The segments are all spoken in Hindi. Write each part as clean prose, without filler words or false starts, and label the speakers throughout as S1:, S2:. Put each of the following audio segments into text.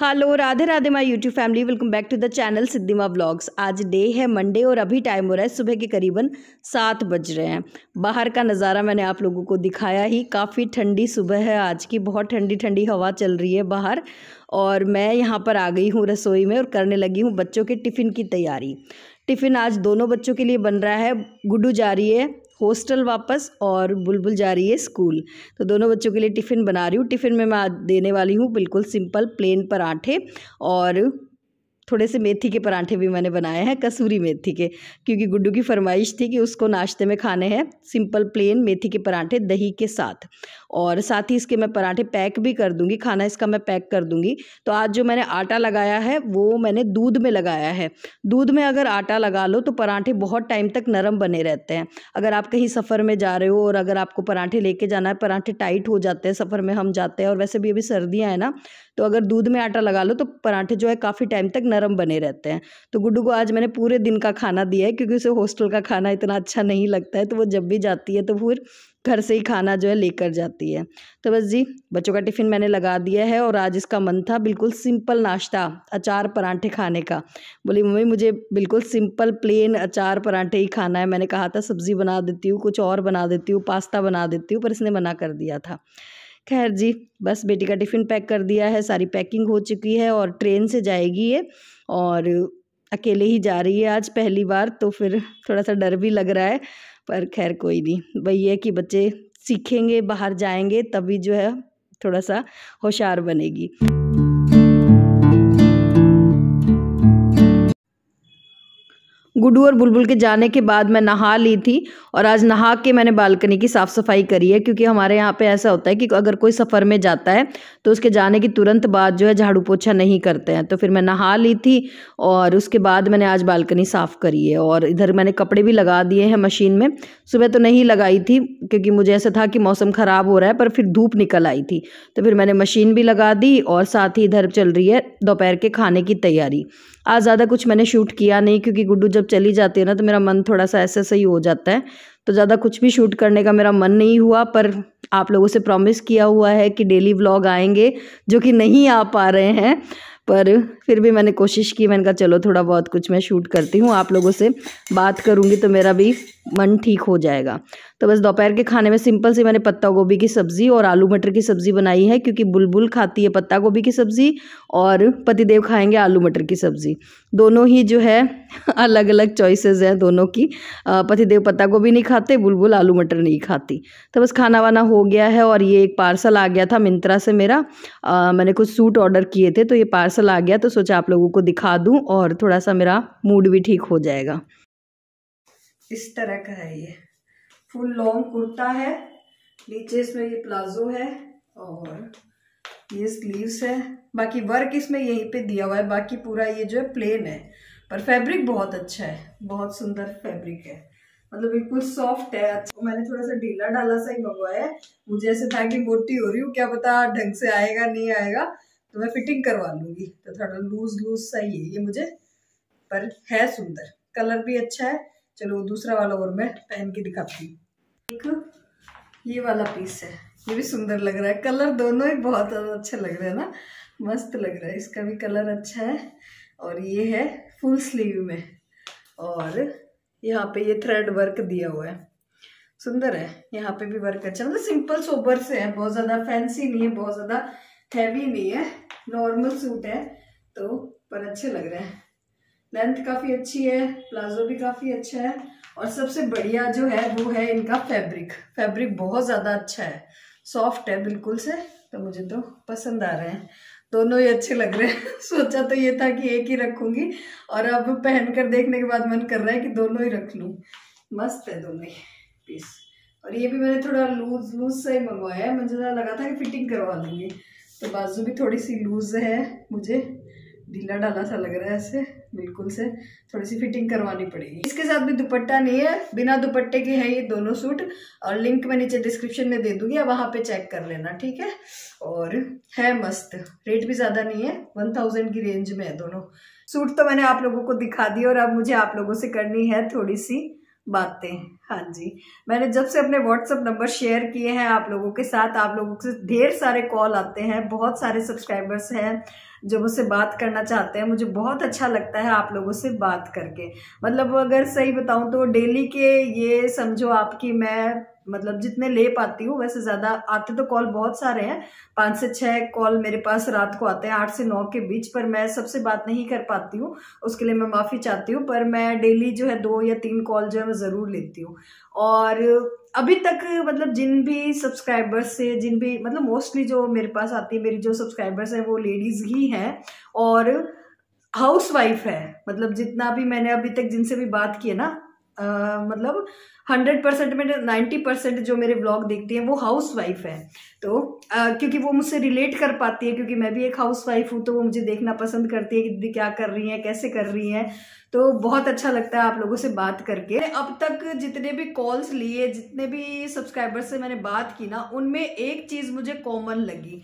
S1: Hello Radhe Radhe my YouTube family, welcome back to the channel Siddhima vlogs. आज डे है मंडे और अभी टाइम हो रहा है सुबह के करीबन 7 बज रहे हैं। बाहर का नज़ारा मैंने आप लोगों को दिखाया ही। काफ़ी ठंडी सुबह है आज की, बहुत ठंडी ठंडी हवा चल रही है बाहर। और मैं यहाँ पर आ गई हूँ रसोई में और करने लगी हूँ बच्चों के टिफ़िन की तैयारी। टिफ़िन आज दोनों बच्चों के लिए बन रहा है। गुड्डू जा रही है हॉस्टल वापस और बुलबुल जा रही है स्कूल, तो दोनों बच्चों के लिए टिफ़िन बना रही हूँ। टिफ़िन में मैं आज देने वाली हूँ बिल्कुल सिंपल प्लेन पराठे, और थोड़े से मेथी के पराठे भी मैंने बनाए हैं, कसूरी मेथी के, क्योंकि गुड्डू की फरमाइश थी कि उसको नाश्ते में खाने हैं सिंपल प्लेन मेथी के पराठे दही के साथ। और साथ ही इसके मैं पराठे पैक भी कर दूंगी, खाना इसका मैं पैक कर दूंगी। तो आज जो मैंने आटा लगाया है वो मैंने दूध में लगाया है। दूध में अगर आटा लगा लो तो पराठे बहुत टाइम तक नरम बने रहते हैं। अगर आप कहीं सफ़र में जा रहे हो और अगर आपको पराठे लेके जाना है, पराठे टाइट हो जाते हैं, सफ़र में हम जाते हैं और वैसे भी अभी सर्दियाँ हैं ना, तो अगर दूध में आटा लगा लो तो पराठे जो है काफ़ी टाइम तक नरम बने रहते हैं। तो गुड्डू को आज मैंने पूरे दिन का खाना दिया है, क्योंकि उसे हॉस्टल का खाना इतना अच्छा नहीं लगता है, तो वो जब भी जाती है तो फिर घर से ही खाना जो है लेकर जाती है। तो बस जी, बच्चों का टिफ़िन मैंने लगा दिया है और आज इसका मन था बिल्कुल सिंपल नाश्ता, अचार पराठे खाने का। बोली मम्मी मुझे बिल्कुल सिंपल प्लेन अचार पराठे ही खाना है। मैंने कहा था सब्ज़ी बना देती हूँ, कुछ और बना देती हूँ, पास्ता बना देती हूँ, पर इसने मना कर दिया था। खैर जी, बस बेटी का टिफ़िन पैक कर दिया है, सारी पैकिंग हो चुकी है और ट्रेन से जाएगी ये, और अकेले ही जा रही है आज पहली बार, तो फिर थोड़ा सा डर भी लग रहा है, पर खैर कोई नहीं। वही है कि बच्चे सीखेंगे, बाहर जाएंगे तभी जो है थोड़ा सा होशियार बनेगी। गुड्डू और बुलबुल के जाने के बाद मैं नहा ली थी, और आज नहा के मैंने बालकनी की साफ़ सफाई करी है, क्योंकि हमारे यहाँ पे ऐसा होता है कि अगर कोई सफ़र में जाता है तो उसके जाने की तुरंत बाद जो है झाड़ू पोछा नहीं करते हैं। तो फिर मैं नहा ली थी और उसके बाद मैंने आज बालकनी साफ़ करी है। और इधर मैंने कपड़े भी लगा दिए हैं मशीन में। सुबह तो नहीं लगाई थी क्योंकि मुझे ऐसा था कि मौसम ख़राब हो रहा है, पर फिर धूप निकल आई थी तो फिर मैंने मशीन भी लगा दी। और साथ ही इधर चल रही है दोपहर के खाने की तैयारी। आज ज़्यादा कुछ मैंने शूट किया नहीं, क्योंकि गुड्डू जब चली जाती है ना तो मेरा मन थोड़ा सा ऐसा सही हो जाता है, तो ज़्यादा कुछ भी शूट करने का मेरा मन नहीं हुआ। पर आप लोगों से प्रॉमिस किया हुआ है कि डेली व्लॉग आएंगे, जो कि नहीं आ पा रहे हैं, पर फिर भी मैंने कोशिश की। मैंने कहा चलो थोड़ा बहुत कुछ मैं शूट करती हूँ, आप लोगों से बात करूँगी तो मेरा भी मन ठीक हो जाएगा। तो बस दोपहर के खाने में सिंपल सी मैंने पत्ता गोभी की सब्ज़ी और आलू मटर की सब्ज़ी बनाई है, क्योंकि बुलबुल खाती है पत्ता गोभी की सब्ज़ी और पतिदेव खाएंगे आलू मटर की सब्ज़ी। दोनों ही जो है अलग अलग चॉइसेस हैं दोनों की। पतिदेव पत्ता गोभी नहीं खाते, बुलबुल आलू मटर नहीं खाती। तो बस खाना वाना हो गया है। और ये एक पार्सल आ गया था मिंत्रा से मेरा, मैंने कुछ सूट ऑर्डर किए थे, तो ये पार्सल आ गया, तो सोचा आप लोगों को दिखा दूँ और थोड़ा सा मेरा मूड भी ठीक हो जाएगा। इस तरह का है ये, फुल लॉन्ग कुर्ता है, नीचे इसमें ये प्लाजो है और ये स्लीव्स है। बाकी वर्क इसमें यहीं पे दिया हुआ है, बाकी पूरा ये जो है प्लेन है, पर फैब्रिक बहुत अच्छा है, बहुत सुंदर फैब्रिक है, मतलब बिल्कुल सॉफ्ट है। अच्छा, मैंने थोड़ा सा ढीला ढाला सा ही मंगवाया है, मुझे ऐसे था कि मोटी हो रही हूँ, क्या पता ढंग से आएगा नहीं आएगा, तो मैं फिटिंग करवा लूंगी। तो थोड़ा लूज लूज सा ही है ये मुझे, पर है सुंदर, कलर भी अच्छा है। चलो दूसरा वाला और मैं पहन के दिखाती हूँ। एक ये वाला पीस है, ये भी सुंदर लग रहा है, कलर दोनों ही बहुत अच्छा लग रहा है ना, मस्त लग रहा है, इसका भी कलर अच्छा है। और ये है फुल स्लीव में, और यहाँ पे ये थ्रेड वर्क दिया हुआ है, सुंदर है। यहाँ पे भी वर्क अच्छा, मतलब सिंपल सोबर से है, बहुत ज्यादा फैंसी नहीं है, बहुत ज्यादा हैवी नहीं है, नॉर्मल सूट है, तो पर अच्छे लग रहे हैं। लेंथ काफी अच्छी है, प्लाजो भी काफी अच्छा है, और सबसे बढ़िया जो है वो है इनका फैब्रिक। फैब्रिक बहुत ज्यादा अच्छा है, सॉफ्ट है बिल्कुल से, तो मुझे तो पसंद आ रहे हैं, दोनों ही अच्छे लग रहे हैं। सोचा तो ये था कि एक ही रखूंगी, और अब पहनकर देखने के बाद मन कर रहा है कि दोनों ही रख लूं। मस्त है दोनों ही पीस। और ये भी मैंने थोड़ा लूज लूज सा ही मंगवाया है, मुझे लगा था कि फिटिंग करवा लूंगी, तो बाजू भी थोड़ी सी लूज है, मुझे ढीला ढाला सा लग रहा है, ऐसे बिल्कुल से थोड़ी सी फिटिंग करवानी पड़ेगी। इसके साथ भी दुपट्टा नहीं है, बिना दुपट्टे के है ये दोनों सूट, और लिंक मैं नीचे डिस्क्रिप्शन में दे दूंगी, आप वहां पे चेक कर लेना, ठीक है। और है मस्त, रेट भी ज्यादा नहीं है, 1000 की रेंज में है दोनों सूट। तो मैंने आप लोगों को दिखा दिया, और अब मुझे आप लोगों से करनी है थोड़ी सी बातें। हाँ जी, मैंने जब से अपने व्हाट्सएप नंबर शेयर किए हैं आप लोगों के साथ, आप लोगों से ढेर सारे कॉल आते हैं, बहुत सारे सब्सक्राइबर्स हैं जो मुझसे बात करना चाहते हैं। मुझे बहुत अच्छा लगता है आप लोगों से बात करके। मतलब अगर सही बताऊं तो डेली के ये समझो आपकी मैं मतलब जितने ले पाती हूँ, वैसे ज़्यादा आते तो कॉल बहुत सारे हैं, 5 से 6 कॉल मेरे पास रात को आते हैं 8 से 9 के बीच, पर मैं सबसे बात नहीं कर पाती हूँ, उसके लिए मैं माफ़ी चाहती हूँ। पर मैं डेली जो है 2 या 3 कॉल जो है मैं ज़रूर लेती हूँ। और अभी तक मतलब जिन भी सब्सक्राइबर्स से, जिन भी मतलब मोस्टली जो मेरे पास आती है, मेरी जो सब्सक्राइबर्स हैं वो लेडीज़ ही हैं और हाउस वाइफ है। मतलब जितना भी मैंने अभी तक जिनसे भी बात की है ना, मतलब 100% में 90% जो मेरे ब्लॉग देखती हैं वो हाउस वाइफ है। तो क्योंकि वो मुझसे रिलेट कर पाती है, क्योंकि मैं भी एक हाउस वाइफ हूँ, तो वो मुझे देखना पसंद करती है कि दीदी क्या कर रही हैं, कैसे कर रही हैं। तो बहुत अच्छा लगता है आप लोगों से बात करके। अब तक जितने भी कॉल्स लिए, जितने भी सब्सक्राइबर्स से मैंने बात की ना, उनमें एक चीज़ मुझे कॉमन लगी,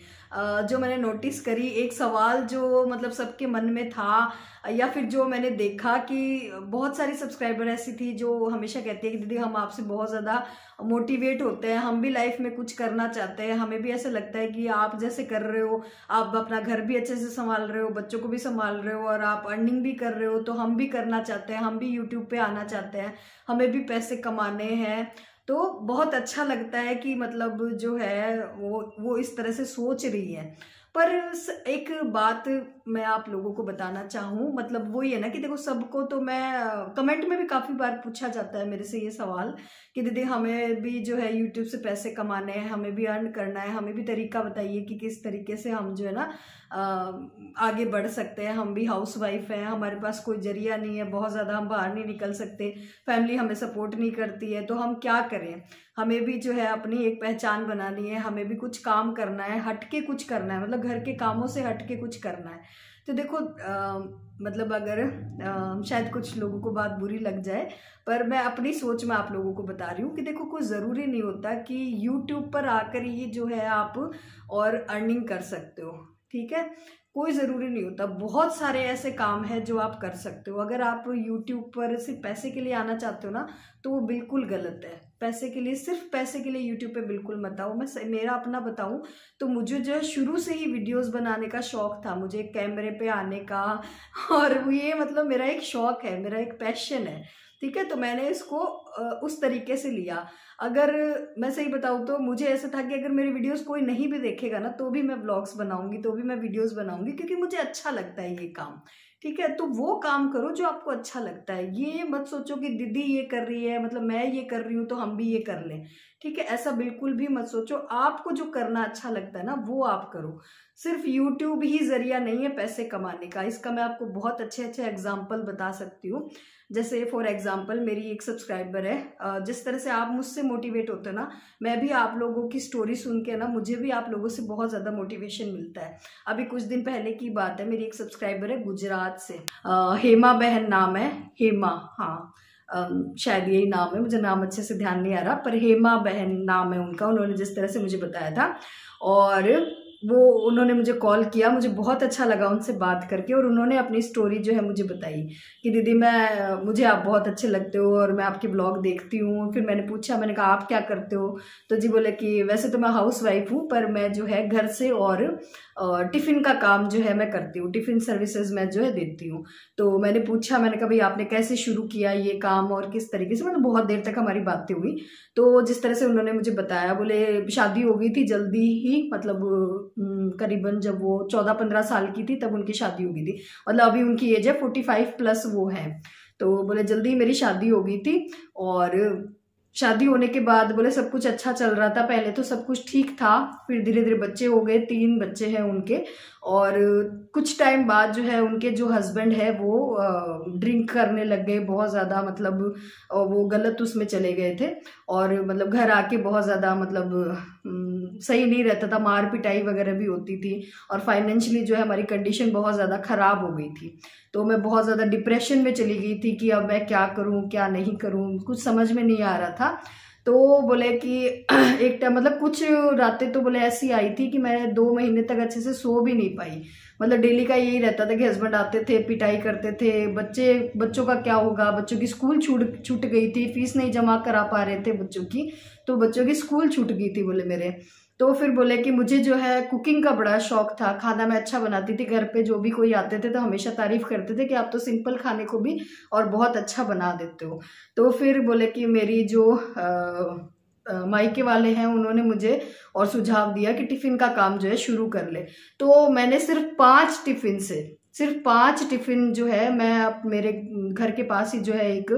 S1: जो मैंने नोटिस करी, एक सवाल जो मतलब सबके मन में था, या फिर जो मैंने देखा कि बहुत सारी सब्सक्राइबर ऐसी थी जो हमेशा कहती है कि दीदी हम आपसे बहुत ज़्यादा मोटिवेट होते हैं, हम भी लाइफ में कुछ करना चाहते हैं, हमें भी ऐसा लगता है कि आप जैसे कर रहे हो, आप अपना घर भी अच्छे से संभाल रहे हो, बच्चों को भी संभाल रहे हो और आप अर्निंग भी कर रहे हो, तो हम भी करना चाहते हैं, हम भी यूट्यूब पे आना चाहते हैं, हमें भी पैसे कमाने हैं। तो बहुत अच्छा लगता है कि मतलब जो है वो इस तरह से सोच रही है। पर एक बात मैं आप लोगों को बताना चाहूँ, मतलब वो ये ना कि देखो सबको तो मैं कमेंट में भी काफ़ी बार पूछा जाता है मेरे से ये सवाल कि दीदी हमें भी जो है यूट्यूब से पैसे कमाने हैं, हमें भी अर्न करना है, हमें भी तरीका बताइए कि किस तरीके से हम जो है ना आगे बढ़ सकते हैं। हम भी हाउस वाइफ हैं, हमारे पास कोई जरिया नहीं है, बहुत ज़्यादा हम बाहर नहीं निकल सकते, फैमिली हमें सपोर्ट नहीं करती है, तो हम क्या करें। हमें भी जो है अपनी एक पहचान बनानी है, हमें भी कुछ काम करना है, हट के कुछ करना है, मतलब घर के कामों से हट के कुछ करना है। तो देखो मतलब अगर शायद कुछ लोगों को बात बुरी लग जाए, पर मैं अपनी सोच में आप लोगों को बता रही हूँ कि देखो कोई ज़रूरी नहीं होता कि यूट्यूब पर आकर ही जो है आप और अर्निंग कर सकते हो, ठीक है। कोई ज़रूरी नहीं होता, बहुत सारे ऐसे काम हैं जो आप कर सकते हो। अगर आप यूट्यूब पर सिर्फ पैसे के लिए आना चाहते हो ना, तो वो बिल्कुल गलत है। पैसे के लिए, सिर्फ पैसे के लिए यूट्यूब पे बिल्कुल मत आओ। मैं मेरा अपना बताऊं तो मुझे जो है शुरू से ही वीडियोस बनाने का शौक था, मुझे कैमरे पे आने का, और ये मतलब मेरा एक शौक है, मेरा एक पैशन है, ठीक है। तो मैंने इसको उस तरीके से लिया। अगर मैं सही बताऊँ तो मुझे ऐसा था कि अगर मेरी वीडियोस कोई नहीं भी देखेगा ना, तो भी मैं व्लॉग्स बनाऊंगी, तो भी मैं वीडियोस बनाऊंगी, क्योंकि मुझे अच्छा लगता है ये काम, ठीक है। तो वो काम करो जो आपको अच्छा लगता है। ये मत सोचो कि दीदी ये कर रही है, मतलब मैं ये कर रही हूँ तो हम भी ये कर लें, ठीक है। ऐसा बिल्कुल भी मत सोचो। आपको जो करना अच्छा लगता है ना, वो आप करो। सिर्फ यूट्यूब ही जरिया नहीं है पैसे कमाने का। इसका मैं आपको बहुत अच्छे अच्छे एग्जाम्पल बता सकती हूँ। जैसे फॉर एग्जाम्पल मेरी एक सब्सक्राइबर है, जिस तरह से आप मुझसे मोटिवेट होते हो ना, मैं भी आप लोगों की स्टोरी सुन के ना, मुझे भी आप लोगों से बहुत ज़्यादा मोटिवेशन मिलता है। अभी कुछ दिन पहले की बात है, मेरी एक सब्सक्राइबर है गुजरात से, हेमा बहन नाम है, हेमा, हाँ शायद यही नाम है, मुझे नाम अच्छे से ध्यान नहीं आ रहा, पर हेमा बहन नाम है उनका। उन्होंने जिस तरह से मुझे बताया था, और वो उन्होंने मुझे कॉल किया, मुझे बहुत अच्छा लगा उनसे बात करके, और उन्होंने अपनी स्टोरी जो है मुझे बताई कि दीदी मुझे आप बहुत अच्छे लगते हो और मैं आपके ब्लॉग देखती हूँ। फिर मैंने पूछा, मैंने कहा आप क्या करते हो, तो जी बोले कि वैसे तो मैं हाउस वाइफ हूँ, पर मैं जो है घर से और टिफ़िन का काम जो है मैं करती हूँ, टिफ़िन सर्विसेज मैं जो है देती हूँ। तो मैंने पूछा, मैंने कहा भाई आपने कैसे शुरू किया ये काम और किस तरीके से, मतलब बहुत देर तक हमारी बातें हुई। तो जिस तरह से उन्होंने मुझे बताया, बोले शादी हो गई थी जल्दी ही, मतलब करीबन जब वो 14-15 साल की थी तब उनकी शादी हो गई थी, मतलब अभी उनकी एज है 45+ वो है। तो बोले जल्दी मेरी शादी हो गई थी, और शादी होने के बाद बोले सब कुछ अच्छा चल रहा था, पहले तो सब कुछ ठीक था, फिर धीरे धीरे बच्चे हो गए, 3 बच्चे हैं उनके, और कुछ टाइम बाद जो है उनके जो हस्बैंड है वो ड्रिंक करने लग गए बहुत ज़्यादा, मतलब वो गलत उसमें चले गए थे, और मतलब घर आके बहुत ज़्यादा मतलब सही नहीं रहता था, मार पिटाई वगैरह भी होती थी, और फाइनेंशियली जो है हमारी कंडीशन बहुत ज़्यादा ख़राब हो गई थी। तो मैं बहुत ज़्यादा डिप्रेशन में चली गई थी कि अब मैं क्या करूं क्या नहीं करूं, कुछ समझ में नहीं आ रहा था। तो बोले कि एक टाइम मतलब कुछ रातें तो बोले ऐसी आई थी कि मैं 2 महीने तक अच्छे से सो भी नहीं पाई, मतलब डेली का यही रहता था कि हस्बैंड आते थे, पिटाई करते थे, बच्चों का क्या होगा, बच्चों की स्कूल छूट गई थी, फीस नहीं जमा करा पा रहे थे बच्चों की, तो बच्चों की स्कूल छूट गई थी बोले मेरे। तो फिर बोले कि मुझे जो है कुकिंग का बड़ा शौक था, खाना मैं अच्छा बनाती थी, घर पे जो भी कोई आते थे तो हमेशा तारीफ करते थे कि आप तो सिंपल खाने को भी और बहुत अच्छा बना देते हो। तो फिर बोले कि मेरी जो मायके वाले हैं उन्होंने मुझे और सुझाव दिया कि टिफिन का काम जो है शुरू कर ले। तो मैंने सिर्फ 5 टिफिन जो है, मैं अब मेरे घर के पास ही जो है एक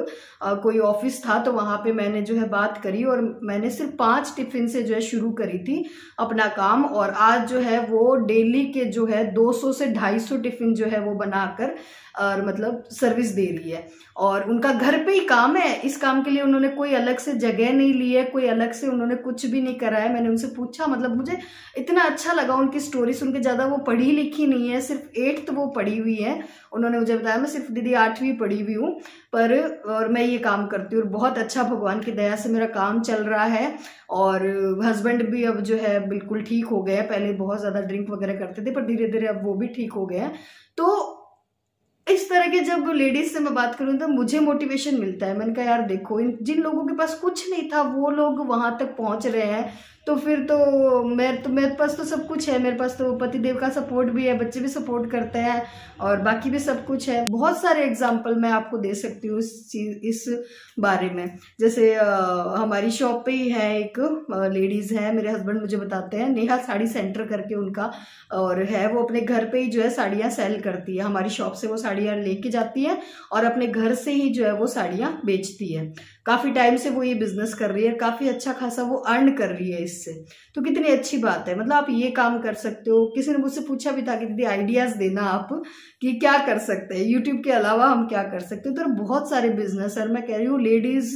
S1: कोई ऑफिस था, तो वहां पे मैंने जो है बात करी और मैंने सिर्फ 5 टिफिन से जो है शुरू करी थी अपना काम। और आज जो है वो डेली के जो है 200 से 250 टिफिन जो है वो बनाकर और मतलब सर्विस दे रही है। और उनका घर पे ही काम है, इस काम के लिए उन्होंने कोई अलग से जगह नहीं ली है, कोई अलग से उन्होंने कुछ भी नहीं करा है। मैंने उनसे पूछा, मतलब मुझे इतना अच्छा लगा उनकी स्टोरी सुन के। ज्यादा वो पढ़ी लिखी नहीं है, सिर्फ 8th वो पढ़ी हुई है। उन्होंने मुझे बताया मैं सिर्फ दीदी 8वीं पढ़ी हुई हूँ पर, और मैं ये काम करती हूँ और बहुत अच्छा भगवान की दया से मेरा काम चल रहा है। और हस्बैंड भी अब जो है बिल्कुल ठीक हो गए, पहले बहुत ज्यादा ड्रिंक वगैरह करते थे पर धीरे धीरे अब वो भी ठीक हो गए हैं। तो इस तरह के जब लेडीज से मैं बात करूं तो मुझे मोटिवेशन मिलता है। मैंने कहा यार देखो, जिन लोगों के पास कुछ नहीं था वो लोग वहां तक पहुंच रहे हैं, तो फिर तो मेरे पास तो सब कुछ है। मेरे पास तो पतिदेव का सपोर्ट भी है, बच्चे भी सपोर्ट करते हैं और बाकी भी सब कुछ है। बहुत सारे एग्जाम्पल मैं आपको दे सकती हूँ इस बारे में। जैसे हमारी शॉप पे ही है एक लेडीज है, मेरे हस्बैंड मुझे बताते हैं, नेहा साड़ी सेंटर करके उनका और है। वो अपने घर पे ही जो है साड़ियाँ सेल करती है, हमारी शॉप से वो साड़ियाँ लेके जाती है और अपने घर से ही जो है वो साड़ियाँ बेचती है। काफी टाइम से वो ये बिजनेस कर रही है, काफी अच्छा खासा वो अर्न कर रही है इससे। तो कितनी अच्छी बात है, मतलब आप ये काम कर सकते हो। किसी ने मुझसे पूछा भी था कि दीदी आइडियाज देना आप कि क्या कर सकते हैं, यूट्यूब के अलावा हम क्या कर सकते हैं। तो बहुत सारे बिजनेस है। मैं कह रही हूँ लेडीज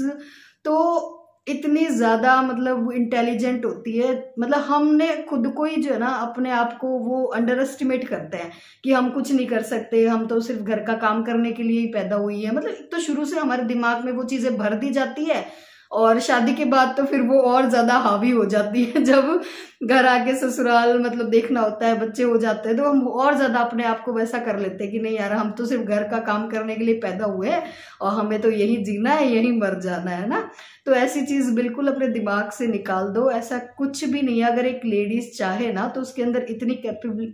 S1: तो इतनी ज्यादा मतलब इंटेलिजेंट होती है, मतलब हमने खुद को ही जो है ना अपने आप को वो अंडर एस्टिमेट करते हैं कि हम कुछ नहीं कर सकते, हम तो सिर्फ घर का काम करने के लिए ही पैदा हुई है। मतलब तो शुरू से हमारे दिमाग में वो चीजें भर दी जाती है और शादी के बाद तो फिर वो और ज्यादा हावी हो जाती है। जब घर आके ससुराल मतलब देखना होता है, बच्चे हो जाते हैं, तो हम और ज्यादा अपने आप को वैसा कर लेते हैं कि नहीं यार हम तो सिर्फ घर का काम करने के लिए पैदा हुए हैं और हमें तो यही जीना है, यही मर जाना है ना। तो ऐसी चीज बिल्कुल अपने दिमाग से निकाल दो, ऐसा कुछ भी नहीं है। अगर एक लेडीज चाहे ना तो उसके अंदर इतनी कैपेबल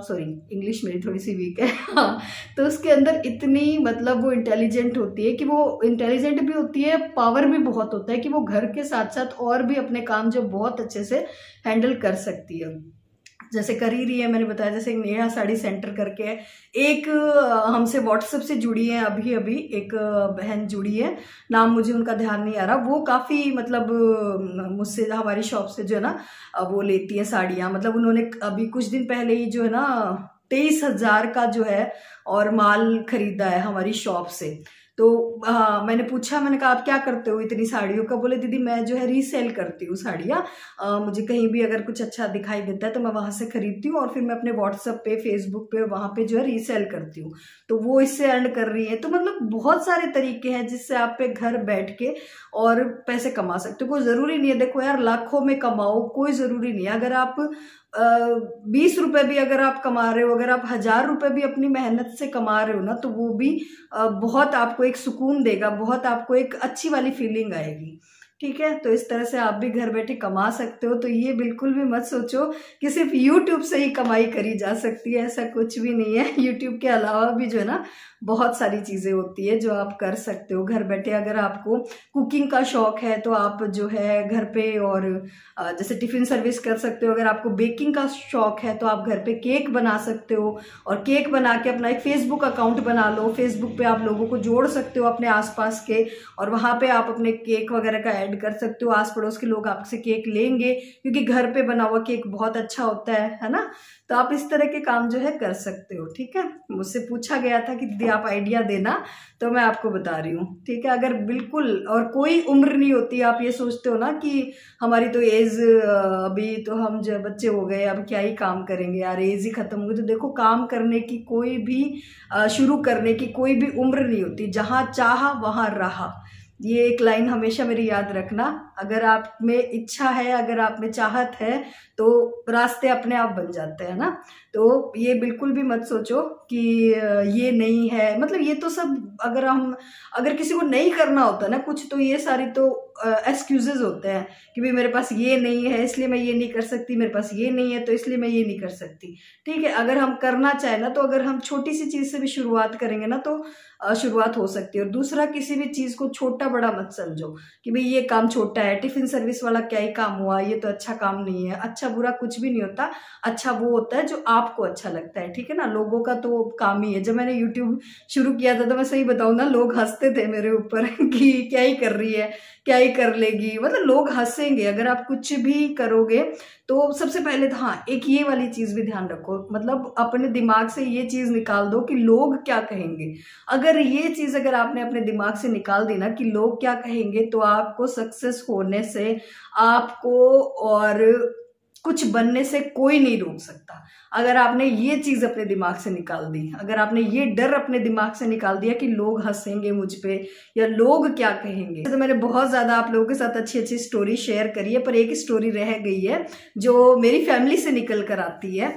S1: सॉरी इंग्लिश मेरी थोड़ी सी वीक है हाँ, तो उसके अंदर इतनी मतलब वो इंटेलिजेंट होती है कि वो इंटेलिजेंट भी होती है, पावर भी बहुत होता है कि वो घर के साथ साथ और भी अपने काम जो बहुत अच्छे से हैंडल कर सकती है। जैसे कर ही रही है, मैंने बताया जैसे नेहा साड़ी सेंटर करके है। एक हमसे व्हाट्सएप से जुड़ी है अभी अभी एक बहन जुड़ी है, नाम मुझे उनका ध्यान नहीं आ रहा। वो काफ़ी मतलब मुझसे हमारी शॉप से जो है ना वो लेती है साड़ियाँ। मतलब उन्होंने अभी कुछ दिन पहले ही जो है ना 23,000 का जो है और माल खरीदा है हमारी शॉप से। तो मैंने पूछा, मैंने कहा आप क्या करते हो इतनी साड़ियों का? बोले दीदी मैं जो है रीसेल करती हूँ साड़ियाँ, मुझे कहीं भी अगर कुछ अच्छा दिखाई देता है तो मैं वहां से खरीदती हूँ और फिर मैं अपने व्हाट्सएप पे फेसबुक पे वहां पे जो है रीसेल करती हूँ। तो वो इससे अर्न कर रही है। तो मतलब बहुत सारे तरीके हैं जिससे आप पे घर बैठ के और पैसे कमा सकते हो। कोई जरूरी नहीं है, देखो यार लाखों में कमाओ, कोई जरूरी नहीं है। अगर आप 20 रुपए भी अगर आप कमा रहे हो, अगर आप 1000 रुपए भी अपनी मेहनत से कमा रहे हो ना, तो वो भी बहुत आपको एक सुकून देगा, बहुत आपको एक अच्छी वाली फीलिंग आएगी। ठीक है, तो इस तरह से आप भी घर बैठे कमा सकते हो। तो ये बिल्कुल भी मत सोचो कि सिर्फ यूट्यूब से ही कमाई करी जा सकती है, ऐसा कुछ भी नहीं है। यूट्यूब के अलावा भी जो है ना बहुत सारी चीजें होती है जो आप कर सकते हो घर बैठे। अगर आपको कुकिंग का शौक है तो आप जो है घर पे और जैसे टिफिन सर्विस कर सकते हो। अगर आपको बेकिंग का शौक है तो आप घर पे केक बना सकते हो और केक बना के अपना एक फेसबुक अकाउंट बना लो। फेसबुक पे आप लोगों को जोड़ सकते हो अपने आसपास के, और वहां पे आप अपने केक वगैरह का ऐड कर सकते हो। आस पड़ोस के लोग आपसे केक लेंगे क्योंकि घर पे बना हुआ केक बहुत अच्छा होता है ना। तो आप इस तरह के काम जो है कर सकते हो। ठीक है, मुझसे पूछा गया था कि दीदी आप आइडिया देना, तो मैं आपको बता रही हूँ। ठीक है, अगर बिल्कुल और कोई उम्र नहीं होती, आप ये सोचते हो ना कि हमारी तो एज अभी तो हम जो बच्चे हो गए अब क्या ही काम करेंगे यार, एज ही खत्म हो गई। तो देखो काम करने की कोई भी शुरू करने की कोई भी उम्र नहीं होती। जहाँ चाहा वहां रहा, ये एक लाइन हमेशा मेरी याद रखना, अगर आप में इच्छा है, अगर आप में चाहत है तो रास्ते अपने आप बन जाते हैं ना। तो ये बिल्कुल भी मत सोचो कि ये नहीं है, मतलब ये तो सब अगर किसी को नहीं करना होता ना कुछ, तो ये सारी तो एक्सक्यूजेज होते हैं कि भाई मेरे पास ये नहीं है इसलिए मैं ये नहीं कर सकती, मेरे पास ये नहीं है तो इसलिए मैं ये नहीं कर सकती। ठीक है, अगर हम करना चाहे ना, तो अगर हम छोटी सी चीज से भी शुरुआत करेंगे ना तो शुरुआत हो सकती है। और दूसरा, किसी भी चीज को छोटा बड़ा मत समझो कि भाई ये काम छोटा है, टिफिन सर्विस वाला क्या ही काम हुआ, ये तो अच्छा काम नहीं है। अच्छा बुरा कुछ भी नहीं होता, अच्छा वो होता है जो आपको अच्छा लगता है। ठीक है ना, लोगों का तो काम ही है। जब मैंने यूट्यूब शुरू किया था तो मैं सही बताऊं ना, लोग हंसते थे मेरे ऊपर कि क्या ही कर रही है, क्या ही कर लेगी, मतलब लोग हंसेंगे अगर आप कुछ भी करोगे। तो सबसे पहले तो हाँ, एक ये वाली चीज भी ध्यान रखो, मतलब अपने दिमाग से ये चीज निकाल दो कि लोग क्या कहेंगे। अगर ये चीज अगर आपने अपने दिमाग से निकाल दी ना कि लोग क्या कहेंगे, तो आपको सक्सेस होने से, आपको और कुछ बनने से कोई नहीं रोक सकता। अगर आपने ये चीज अपने दिमाग से निकाल दी, अगर आपने ये डर अपने दिमाग से निकाल दिया कि लोग हंसेंगे मुझ पे या लोग क्या कहेंगे। तो मैंने बहुत ज्यादा आप लोगों के साथ अच्छी अच्छी स्टोरी शेयर करी है, पर एक स्टोरी रह गई है जो मेरी फैमिली से निकल कर आती है।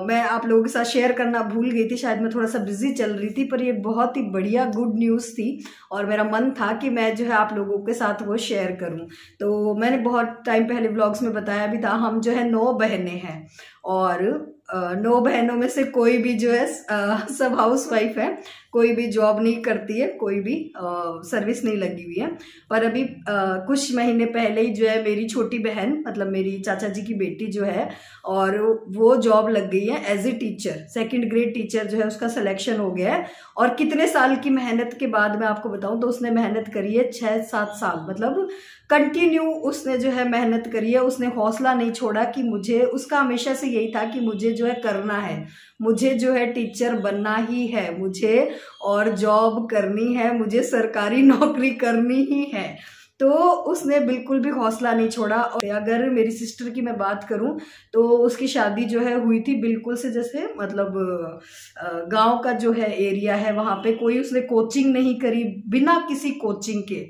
S1: मैं आप लोगों के साथ शेयर करना भूल गई थी, शायद मैं थोड़ा सा बिजी चल रही थी, पर ये बहुत ही बढ़िया गुड न्यूज थी और मेरा मन था कि मैं जो है आप लोगों के साथ वो शेयर करूं। तो मैंने बहुत टाइम पहले व्लॉग्स में बताया भी था, हम जो है 9 बहनें हैं और 9 बहनों में से कोई भी जो है सब हाउस वाइफ है, कोई भी जॉब नहीं करती है, कोई भी सर्विस नहीं लगी हुई है। पर अभी कुछ महीने पहले ही जो है मेरी छोटी बहन, मतलब मेरी चाचा जी की बेटी जो है, और वो जॉब लग गई है as a teacher, 2nd grade teacher जो है उसका सिलेक्शन हो गया है। और कितने साल की मेहनत के बाद मैं आपको बताऊं तो उसने मेहनत करी है 6-7 साल, मतलब कंटिन्यू उसने जो है मेहनत करी है। उसने हौसला नहीं छोड़ा कि मुझे, उसका हमेशा से यही था कि मुझे जो है करना है, मुझे जो है टीचर बनना ही है, मुझे और जॉब करनी है, मुझे सरकारी नौकरी करनी ही है। तो उसने बिल्कुल भी हौसला नहीं छोड़ा। और अगर मेरी सिस्टर की मैं बात करूं तो उसकी शादी जो है हुई थी बिल्कुल से जैसे, मतलब गांव का जो है एरिया है, वहां पे कोई उसने कोचिंग नहीं करी, बिना किसी कोचिंग के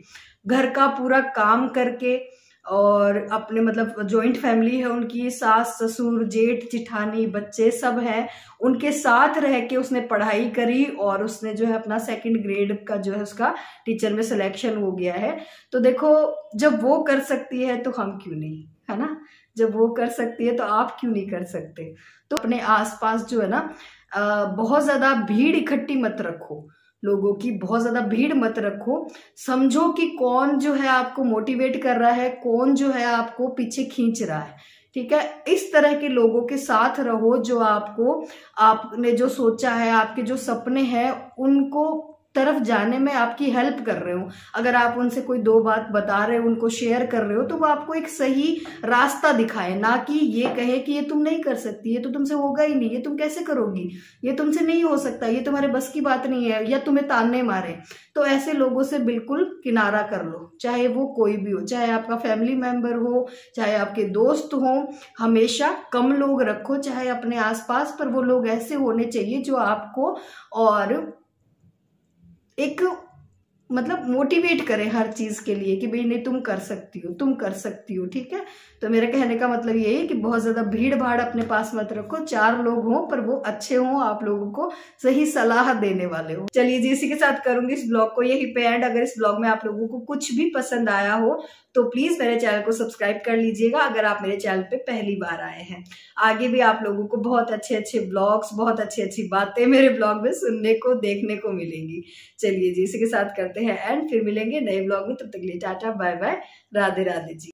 S1: घर का पूरा काम करके, और अपने मतलब जॉइंट फैमिली है उनकी, सास ससुर जेठ जिठानी बच्चे सब हैं, उनके साथ रह के उसने पढ़ाई करी और उसने जो है अपना 2nd ग्रेड का जो है उसका टीचर में सिलेक्शन हो गया है। तो देखो, जब वो कर सकती है तो हम क्यों नहीं, है ना। जब वो कर सकती है तो आप क्यों नहीं कर सकते। तो अपने आसपास जो है ना बहुत ज्यादा भीड़ इकट्ठी मत रखो, लोगों की बहुत ज्यादा भीड़ मत रखो। समझो कि कौन जो है आपको मोटिवेट कर रहा है, कौन जो है आपको पीछे खींच रहा है। ठीक है, इस तरह के लोगों के साथ रहो जो आपको, आपने जो सोचा है, आपके जो सपने हैं उनको तरफ जाने में आपकी हेल्प कर रहे हो। अगर आप उनसे कोई 2 बात बता रहे हो, उनको शेयर कर रहे हो, तो वो आपको एक सही रास्ता दिखाए, ना कि ये कहे कि ये तुम नहीं कर सकती, ये तो तुमसे होगा ही नहीं, ये तुम कैसे करोगी, ये तुमसे नहीं हो सकता, ये तुम्हारे बस की बात नहीं है, या तुम्हें ताने मारे। तो ऐसे लोगों से बिल्कुल किनारा कर लो, चाहे वो कोई भी हो, चाहे आपका फैमिली मेंबर हो, चाहे आपके दोस्त हो। हमेशा कम लोग रखो चाहे अपने आसपास, पर वो लोग ऐसे होने चाहिए जो आपको और एक मतलब मोटिवेट करें हर चीज के लिए कि भाई नहीं, तुम कर सकती हो, तुम कर सकती हो। ठीक है, तो मेरे कहने का मतलब ये है कि बहुत ज्यादा भीड़ भाड़ अपने पास मत रखो, 4 लोग हों पर वो अच्छे हों, आप लोगों को सही सलाह देने वाले हो। चलिए जी, इसी के साथ करूंगी इस ब्लॉग को यही पे एंड। अगर इस ब्लॉग में आप लोगों को कुछ भी पसंद आया हो तो प्लीज मेरे चैनल को सब्सक्राइब कर लीजिएगा, अगर आप मेरे चैनल पे पहली बार आए हैं। आगे भी आप लोगों को बहुत अच्छे अच्छे ब्लॉग्स, बहुत अच्छी अच्छी बातें मेरे ब्लॉग में सुनने को देखने को मिलेंगी। चलिए जी, इसी के साथ करते हैं एंड, फिर मिलेंगे नए ब्लॉग में। तब तक के लिए tata bye bye, Radhe Radhe जी।